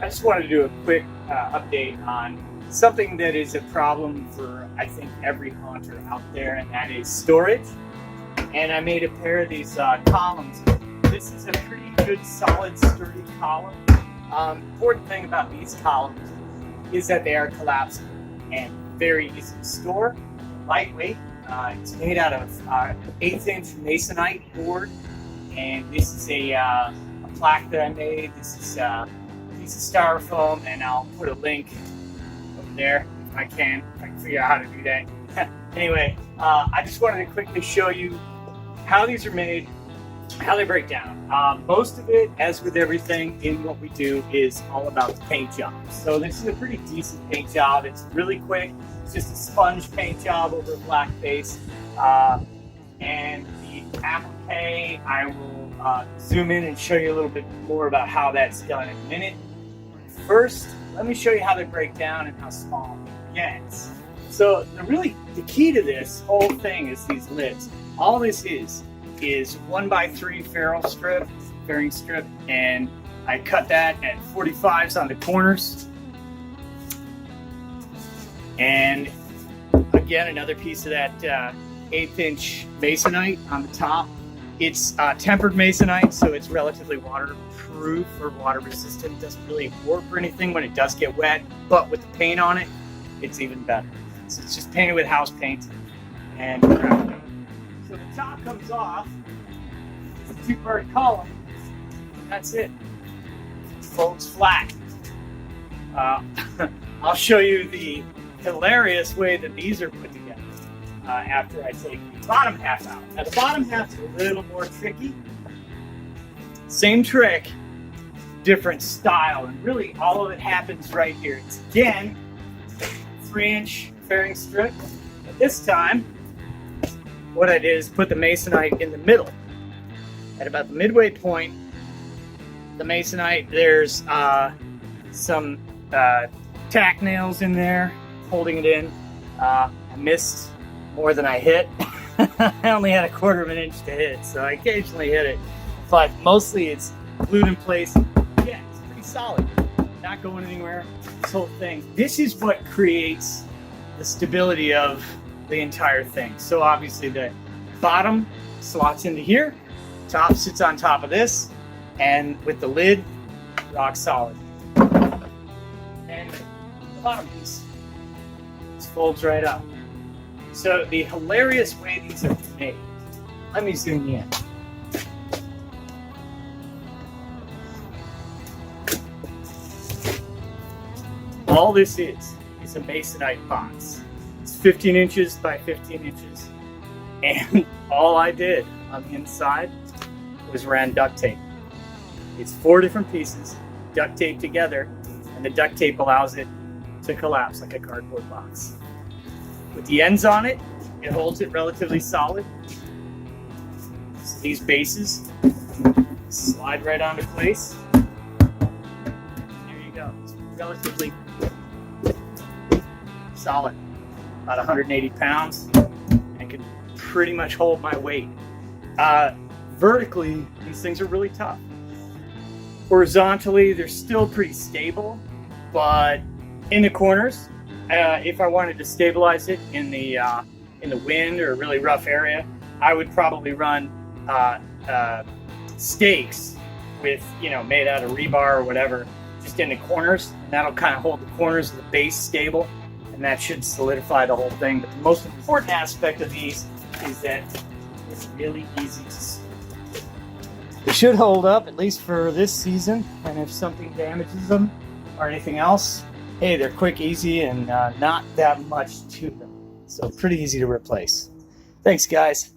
I just wanted to do a quick update on something that is a problem for, I think, every haunter out there, and that is storage. And I made a pair of these columns. This is a pretty good, solid, sturdy column. Important thing about these columns is that they are collapsible and very easy to store, lightweight. It's made out of 1/8" masonite board, and this is a plaque that I made. This is a piece of styrofoam, and I'll put a link over there if I can figure out how to do that. Anyway, I just wanted to quickly show you how these are made, how they break down. Most of it, as with everything in what we do, is all about the paint job. So this is a pretty decent paint job. It's really quick. It's just a sponge paint job over a black base. And the applique, I will zoom in and show you a little bit more about how that's done in a minute. First, let me show you how they break down and how small it gets. So the key to this whole thing is these lids. All this is 1x3 fairing strip, and I cut that at 45s on the corners. And again, another piece of that 1/8" masonite on the top. It's tempered masonite, so it's relatively waterproof or water resistant. It doesn't really warp or anything when it does get wet, but with the paint on it, it's even better. So it's just painted with house paint. And so the top comes off. It's a 2-part column. That's it. It folds flat. I'll show you the hilarious way that these are put together after I take the bottom half out. Now the bottom half is a little more tricky. Same trick, different style, and really all of it happens right here. It's again 3" fairing strip, but this time what I did is put the masonite in the middle. At about the midway point, the masonite, there's some tack nails in there holding it in. I missed more than I hit. I only had 1/4 inch to hit, so I occasionally hit it, but mostly it's glued in place. Yeah, it's pretty solid, not going anywhere. This whole thing, this is what creates the stability of the entire thing. So obviously the bottom slots into here, top sits on top of this, and with the lid, rock solid. And the bottom piece just folds right up. So the hilarious way these are made, let me zoom in. All this is a masonite box. It's 15 inches by 15 inches. And all I did on the inside was ran duct tape. It's 4 different pieces, duct taped together, and the duct tape allows it to collapse like a cardboard box. With the ends on it, it holds it relatively solid. So these bases slide right onto place. There you go. It's relatively solid, about 180 pounds, and can pretty much hold my weight. Vertically, these things are really tough. Horizontally, they're still pretty stable, but in the corners, if I wanted to stabilize it in the wind or a really rough area, I would probably run stakes with, made out of rebar or whatever, just in the corners, and that'll kind of hold the corners of the base stable, and that should solidify the whole thing. But the most important aspect of these is that it's really easy to store. They should hold up, at least for this season, and if something damages them or anything else, hey, they're quick, easy, and not that much to them. So pretty easy to replace. Thanks, guys.